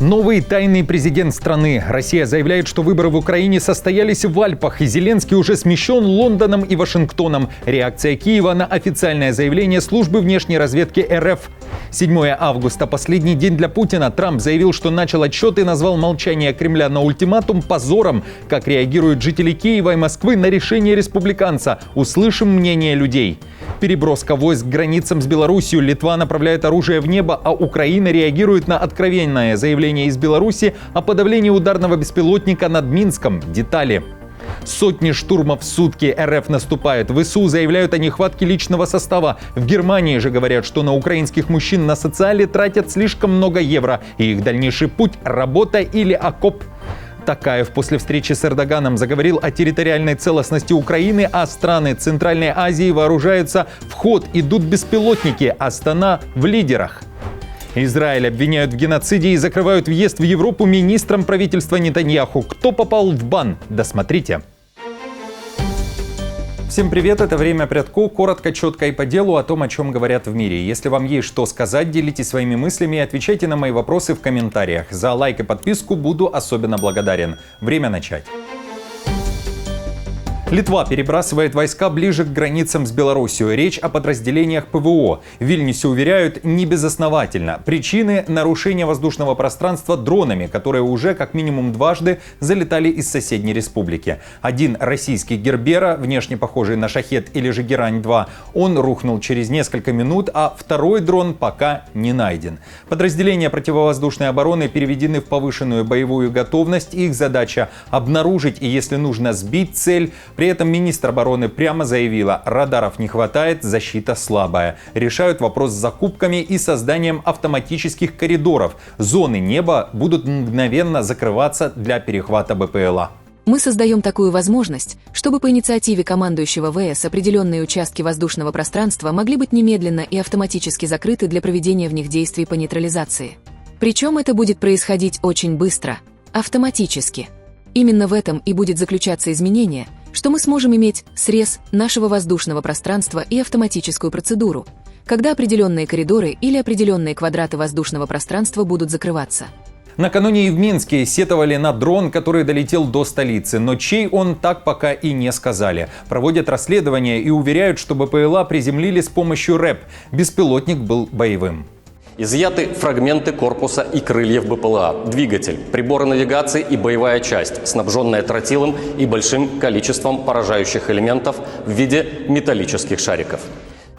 Новый тайный президент страны. Россия заявляет, что выборы в Украине состоялись в Альпах, и Зеленский уже смещен Лондоном и Вашингтоном. Реакция Киева на официальное заявление службы внешней разведки РФ. 7 августа – последний день для Путина. Трамп заявил, что начал отсчет и назвал молчание Кремля на ультиматум позором. Как реагируют жители Киева и Москвы на решение республиканца? Услышим мнение людей. Переброска войск к границам с Белоруссией. Литва направляет оружие в небо, а Украина реагирует на откровенное заявление из Беларуси о подавлении ударного беспилотника над Минском. Детали. Сотни штурмов в сутки. РФ наступает. ВСУ заявляют о нехватке личного состава. В Германии же говорят, что на украинских мужчин на социале тратят слишком много евро. И их дальнейший путь – работа или окоп. Токаев после встречи с Эрдоганом заговорил о территориальной целостности Украины, а страны Центральной Азии вооружаются. В ход идут беспилотники. Астана в лидерах. Израиль обвиняют в геноциде и закрывают въезд в Европу министрам правительства Нетаньяху. Кто попал в бан? Досмотрите. Всем привет, это «Время Прядко». Коротко, четко и по делу о том, о чем говорят в мире. Если вам есть что сказать, делитесь своими мыслями и отвечайте на мои вопросы в комментариях. За лайк и подписку буду особенно благодарен. Время начать. Литва перебрасывает войска ближе к границам с Белоруссией. Речь о подразделениях ПВО. В Вильнюсе уверяют, не безосновательно. Причины – нарушения воздушного пространства дронами, которые уже как минимум дважды залетали из соседней республики. Один российский Гербера, внешне похожий на Шахед или же Герань-2, он рухнул через несколько минут, а второй дрон пока не найден. Подразделения противовоздушной обороны переведены в повышенную боевую готовность. Их задача – обнаружить и, если нужно, сбить цель. При этом министр обороны прямо заявила, радаров не хватает, защита слабая. Решают вопрос с закупками и созданием автоматических коридоров. Зоны неба будут мгновенно закрываться для перехвата БПЛА. Мы создаем такую возможность, чтобы по инициативе командующего ВС определенные участки воздушного пространства могли быть немедленно и автоматически закрыты для проведения в них действий по нейтрализации. Причем это будет происходить очень быстро, автоматически. Именно в этом и будет заключаться изменение, что мы сможем иметь срез нашего воздушного пространства и автоматическую процедуру, когда определенные коридоры или определенные квадраты воздушного пространства будут закрываться. Накануне и в Минске сетовали на дрон, который долетел до столицы, но чей он, так пока и не сказали. Проводят расследование и уверяют, что БПЛА приземлили с помощью РЭП. Беспилотник был боевым. Изъяты фрагменты корпуса и крыльев БПЛА, двигатель, приборы навигации и боевая часть, снабженная тротилом и большим количеством поражающих элементов в виде металлических шариков.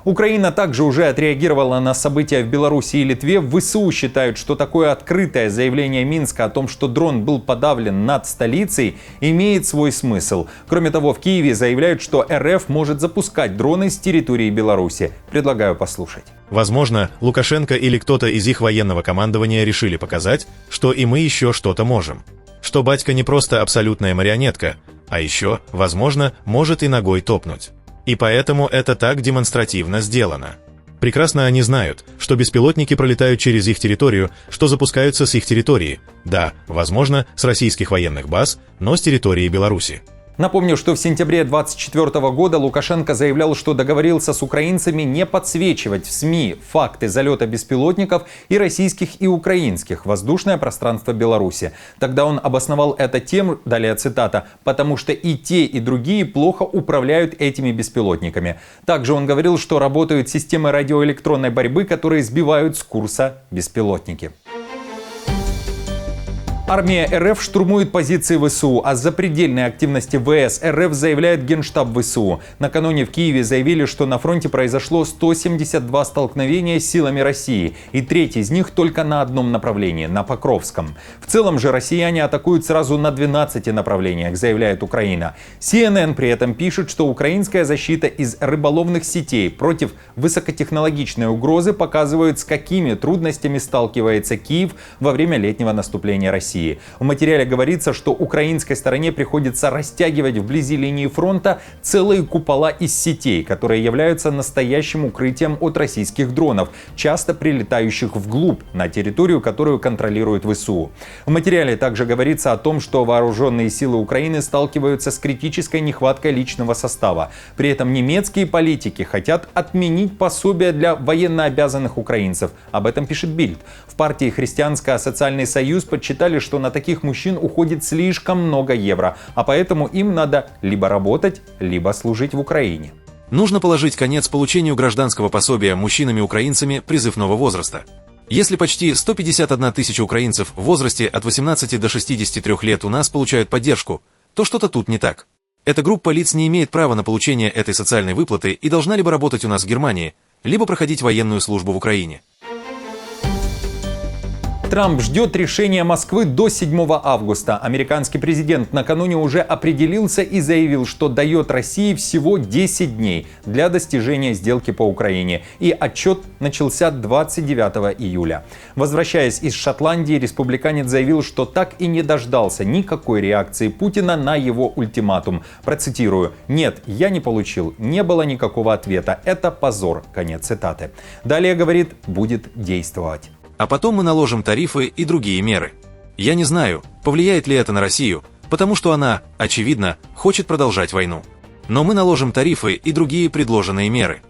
Украина также уже отреагировала на события в Беларуси и Литве. В ВСУ считают, что такое открытое заявление Минска о том, что дрон был подавлен над столицей, имеет свой смысл. Кроме того, в Киеве заявляют, что РФ может запускать дроны с территории Беларуси. Предлагаю послушать. Возможно, Лукашенко или кто-то из их военного командования решили показать, что и мы еще что-то можем. Что батька не просто абсолютная марионетка, а еще, возможно, может и ногой топнуть. И поэтому это так демонстративно сделано. Прекрасно они знают, что беспилотники пролетают через их территорию, что запускаются с их территории. Да, возможно, с российских военных баз, но с территории Беларуси. Напомню, что в сентябре 2024 года Лукашенко заявлял, что договорился с украинцами не подсвечивать в СМИ факты залета беспилотников и российских, и украинских в воздушное пространство Беларуси. Тогда он обосновал это тем, далее цитата, «потому что и те, и другие плохо управляют этими беспилотниками». Также он говорил, что работают системы радиоэлектронной борьбы, которые сбивают с курса беспилотники. Армия РФ штурмует позиции ВСУ, а о запредельной активности ВС РФ заявляет Генштаб ВСУ. Накануне в Киеве заявили, что на фронте произошло 172 столкновения с силами России, и треть из них только на одном направлении, на Покровском. В целом же россияне атакуют сразу на 12 направлениях, заявляет Украина. CNN при этом пишет, что украинская защита из рыболовных сетей против высокотехнологичной угрозы показывает, с какими трудностями сталкивается Киев во время летнего наступления России. России. В материале говорится, что украинской стороне приходится растягивать вблизи линии фронта целые купола из сетей, которые являются настоящим укрытием от российских дронов, часто прилетающих вглубь, на территорию, которую контролирует ВСУ. В материале также говорится о том, что вооруженные силы Украины сталкиваются с критической нехваткой личного состава. При этом немецкие политики хотят отменить пособия для военнообязанных украинцев. Об этом пишет Бильд. В партии Христианско-социальный союз подсчитали, что на таких мужчин уходит слишком много евро, а поэтому им надо либо работать, либо служить в Украине. Нужно положить конец получению гражданского пособия мужчинами-украинцами призывного возраста. Если почти 151 тысяча украинцев в возрасте от 18 до 63 лет у нас получают поддержку, то что-то тут не так. Эта группа лиц не имеет права на получение этой социальной выплаты и должна либо работать у нас в Германии, либо проходить военную службу в Украине. Трамп ждет решения Москвы до 7 августа. Американский президент накануне уже определился и заявил, что дает России всего 10 дней для достижения сделки по Украине. И отчет начался 29 июля. Возвращаясь из Шотландии, республиканец заявил, что так и не дождался никакой реакции Путина на его ультиматум. Процитирую: «Нет, я не получил, не было никакого ответа. Это позор». Конец цитаты. Далее говорит, будет действовать. А потом мы наложим тарифы и другие меры. Я не знаю, повлияет ли это на Россию, потому что она, очевидно, хочет продолжать войну. Но мы наложим тарифы и другие предложенные меры.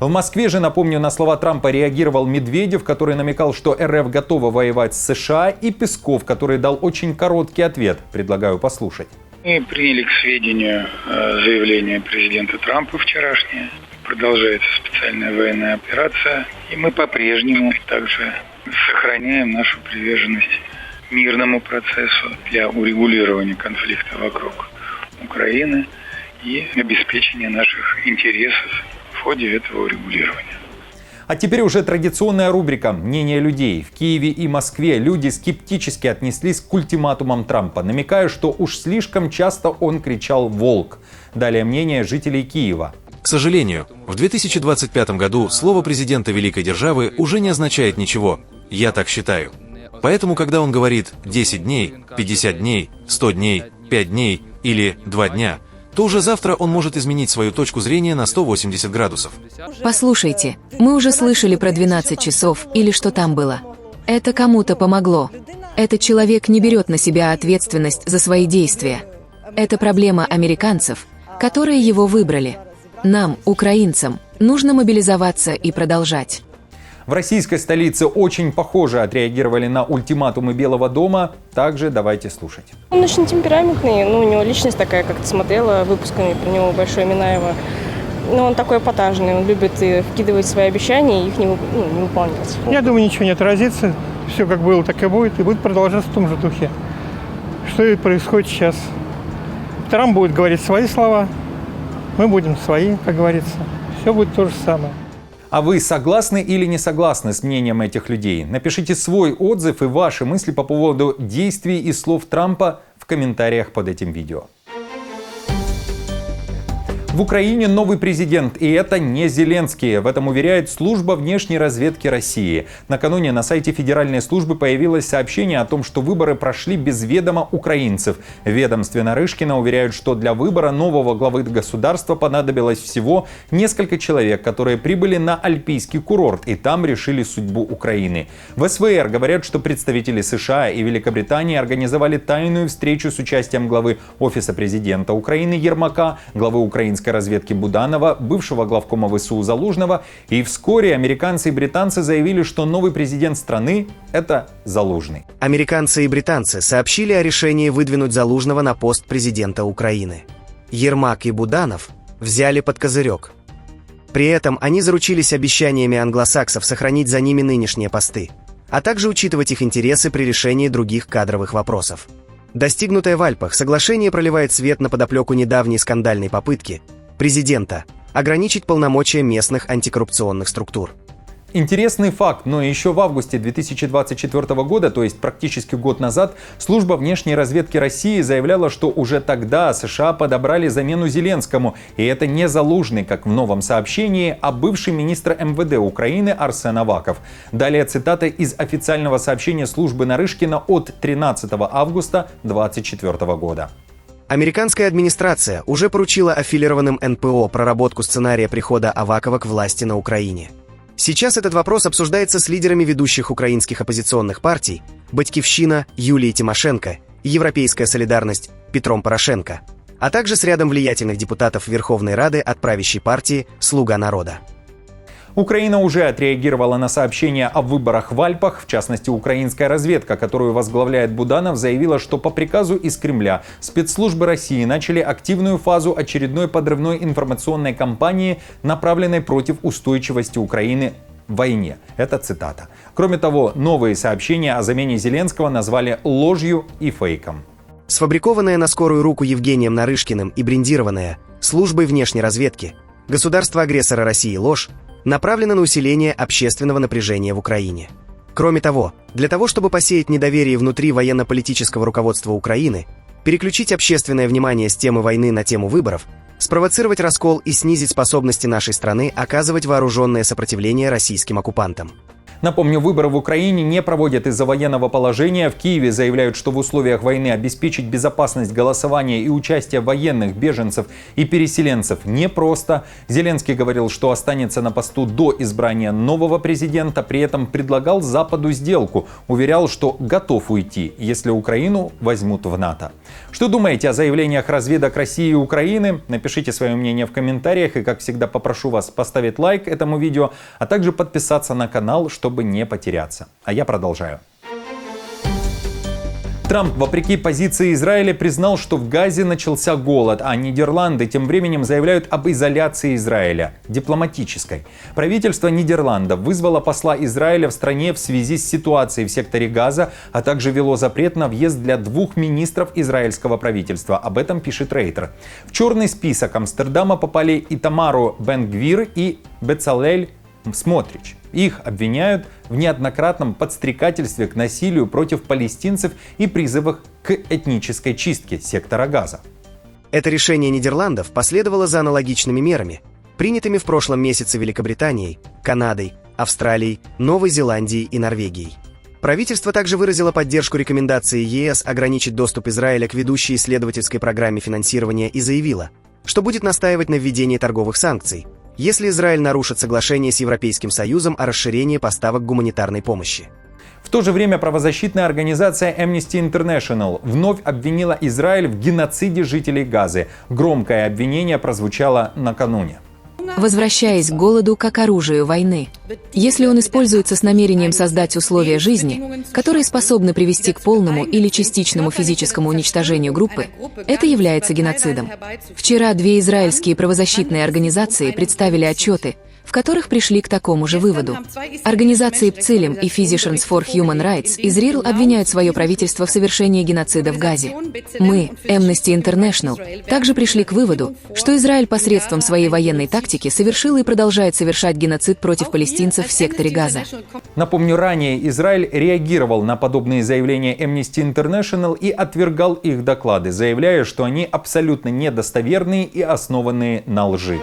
В Москве же, напомню, на слова Трампа реагировал Медведев, который намекал, что РФ готова воевать с США, и Песков, который дал очень короткий ответ. Предлагаю послушать. Мы приняли к сведению заявление президента Трампа вчерашнее. Продолжается специальная военная операция, и мы по-прежнему также сохраняем нашу приверженность мирному процессу для урегулирования конфликта вокруг Украины и обеспечения наших интересов в ходе этого урегулирования. А теперь уже традиционная рубрика «Мнение людей». В Киеве и Москве люди скептически отнеслись к ультиматумам Трампа, намекая, что уж слишком часто он кричал «волк». Далее мнение жителей Киева. К сожалению, в 2025 году слово президента великой державы уже не означает ничего, я так считаю. Поэтому, когда он говорит 10 дней, 50 дней, 100 дней, 5 дней или 2 дня, то уже завтра он может изменить свою точку зрения на 180 градусов. Послушайте, мы уже слышали про 12 часов или что там было. Это кому-то помогло. Этот человек не берет на себя ответственность за свои действия. Это проблема американцев, которые его выбрали. Нам, украинцам, нужно мобилизоваться и продолжать. В российской столице очень похоже отреагировали на ультиматумы Белого дома. Также давайте слушать. Он очень темпераментный, у него личность такая, как-то смотрела выпусками про него Большое Минаево. Он такой эпатажный, он любит вкидывать свои обещания и их не выполнять. Я думаю, ничего не отразится. Все как было, так и будет продолжаться в том же духе. Что и происходит сейчас. Трамп будет говорить свои слова, мы будем свои, как говорится. Все будет то же самое. А вы согласны или не согласны с мнением этих людей? Напишите свой отзыв и ваши мысли по поводу действий и слов Трампа в комментариях под этим видео. В Украине новый президент, и это не Зеленский. В этом уверяет служба внешней разведки России. Накануне на сайте Федеральной службы появилось сообщение о том, что выборы прошли без ведома украинцев. В ведомстве Нарышкина уверяют, что для выбора нового главы государства понадобилось всего несколько человек, которые прибыли на альпийский курорт и там решили судьбу Украины. В СВР говорят, что представители США и Великобритании организовали тайную встречу с участием главы Офиса президента Украины Ермака, главы украинской разведки Буданова, бывшего главкома ВСУ Залужного, и вскоре американцы и британцы заявили, что новый президент страны – это Залужный. Американцы и британцы сообщили о решении выдвинуть Залужного на пост президента Украины. Ермак и Буданов взяли под козырек. При этом они заручились обещаниями англосаксов сохранить за ними нынешние посты, а также учитывать их интересы при решении других кадровых вопросов. Достигнутое в Альпах соглашение проливает свет на подоплеку недавней скандальной попытки президента ограничить полномочия местных антикоррупционных структур. Интересный факт, но еще в августе 2024 года, то есть практически год назад, служба внешней разведки России заявляла, что уже тогда США подобрали замену Зеленскому. И это не Залужный, как в новом сообщении, а бывший министр МВД Украины Арсен Аваков. Далее цитата из официального сообщения службы Нарышкина от 13 августа 2024 года. Американская администрация уже поручила аффилированным НПО проработку сценария прихода Авакова к власти на Украине. Сейчас этот вопрос обсуждается с лидерами ведущих украинских оппозиционных партий «Батькивщина» Юлией Тимошенко и «Европейская солидарность» Петром Порошенко, а также с рядом влиятельных депутатов Верховной Рады от правящей партии «Слуга народа». Украина уже отреагировала на сообщения о выборах в Альпах. В частности, украинская разведка, которую возглавляет Буданов, заявила, что по приказу из Кремля спецслужбы России начали активную фазу очередной подрывной информационной кампании, направленной против устойчивости Украины в войне. Это цитата. Кроме того, новые сообщения о замене Зеленского назвали ложью и фейком. Сфабрикованная на скорую руку Евгением Нарышкиным и брендированная службой внешней разведки государства-агрессора России ложь направлена на усиление общественного напряжения в Украине. Кроме того, для того, чтобы посеять недоверие внутри военно-политического руководства Украины, переключить общественное внимание с темы войны на тему выборов, спровоцировать раскол и снизить способности нашей страны оказывать вооруженное сопротивление российским оккупантам. Напомню, выборы в Украине не проводят из-за военного положения. В Киеве заявляют, что в условиях войны обеспечить безопасность голосования и участия военных, беженцев и переселенцев непросто. Зеленский говорил, что останется на посту до избрания нового президента, при этом предлагал Западу сделку. Уверял, что готов уйти, если Украину возьмут в НАТО. Что думаете о заявлениях разведок России и Украины? Напишите свое мнение в комментариях и, как всегда, попрошу вас поставить лайк этому видео, а также подписаться на канал, чтобы не потеряться. А я продолжаю. Трамп, вопреки позиции Израиля, признал, что в Газе начался голод, а Нидерланды тем временем заявляют об изоляции Израиля, дипломатической. Правительство Нидерландов вызвало посла Израиля в стране в связи с ситуацией в секторе Газа, а также ввело запрет на въезд для 2 министров израильского правительства. Об этом пишет Рейтер. В черный список Амстердама попали Итамару Бен-Гвир и Бецалель Смотрич. Их обвиняют в неоднократном подстрекательстве к насилию против палестинцев и призывах к этнической чистке сектора Газа. Это решение Нидерландов последовало за аналогичными мерами, принятыми в прошлом месяце Великобританией, Канадой, Австралией, Новой Зеландией и Норвегией. Правительство также выразило поддержку рекомендации ЕС ограничить доступ Израиля к ведущей исследовательской программе финансирования и заявило, что будет настаивать на введении торговых санкций, если Израиль нарушит соглашение с Европейским Союзом о расширении поставок гуманитарной помощи. В то же время правозащитная организация Amnesty International вновь обвинила Израиль в геноциде жителей Газы. Громкое обвинение прозвучало накануне. Возвращаясь к голоду как оружию войны. Если он используется с намерением создать условия жизни, которые способны привести к полному или частичному физическому уничтожению группы, это является геноцидом. Вчера 2 израильские правозащитные организации представили отчеты, в которых пришли к такому же выводу. Организации Бцелем и Physicians for Human Rights из РИРЛ обвиняют свое правительство в совершении геноцида в Газе. Мы, Amnesty International, также пришли к выводу, что Израиль посредством своей военной тактики совершил и продолжает совершать геноцид против палестинцев в секторе Газа. Напомню, ранее Израиль реагировал на подобные заявления Amnesty International и отвергал их доклады, заявляя, что они абсолютно недостоверные и основанные на лжи.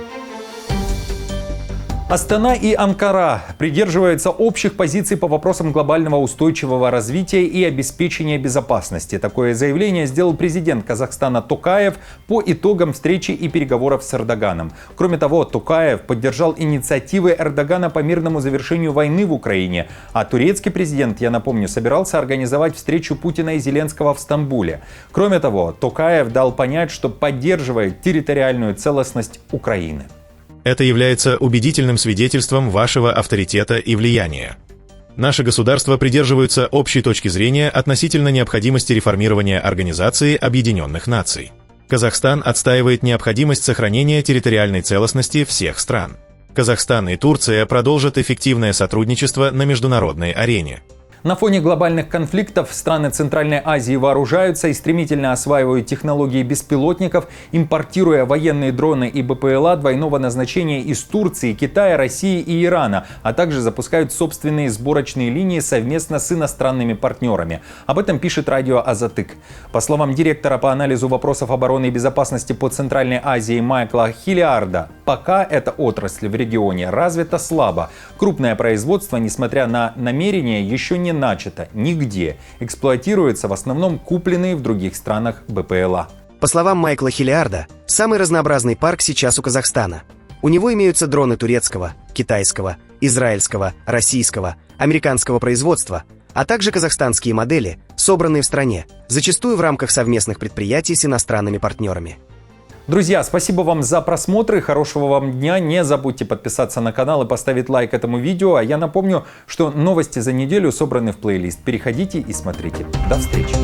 Астана и Анкара придерживаются общих позиций по вопросам глобального устойчивого развития и обеспечения безопасности. Такое заявление сделал президент Казахстана Токаев по итогам встречи и переговоров с Эрдоганом. Кроме того, Токаев поддержал инициативы Эрдогана по мирному завершению войны в Украине. А турецкий президент, я напомню, собирался организовать встречу Путина и Зеленского в Стамбуле. Кроме того, Токаев дал понять, что поддерживает территориальную целостность Украины. Это является убедительным свидетельством вашего авторитета и влияния. Наши государства придерживаются общей точки зрения относительно необходимости реформирования Организации Объединенных Наций. Казахстан отстаивает необходимость сохранения территориальной целостности всех стран. Казахстан и Турция продолжат эффективное сотрудничество на международной арене. На фоне глобальных конфликтов страны Центральной Азии вооружаются и стремительно осваивают технологии беспилотников, импортируя военные дроны и БПЛА двойного назначения из Турции, Китая, России и Ирана, а также запускают собственные сборочные линии совместно с иностранными партнерами. Об этом пишет радио «Азатык». По словам директора по анализу вопросов обороны и безопасности по Центральной Азии Майкла Хиллиарда, пока эта отрасль в регионе развита слабо. Крупное производство, несмотря на намерения, еще не начато нигде. Эксплуатируются в основном купленные в других странах БПЛА. По словам Майкла Хиллиарда, самый разнообразный парк сейчас у Казахстана. У него имеются дроны турецкого, китайского, израильского, российского, американского производства, а также казахстанские модели, собранные в стране, зачастую в рамках совместных предприятий с иностранными партнерами. Друзья, спасибо вам за просмотр и хорошего вам дня. Не забудьте подписаться на канал и поставить лайк этому видео. А я напомню, что новости за неделю собраны в плейлист. Переходите и смотрите. До встречи.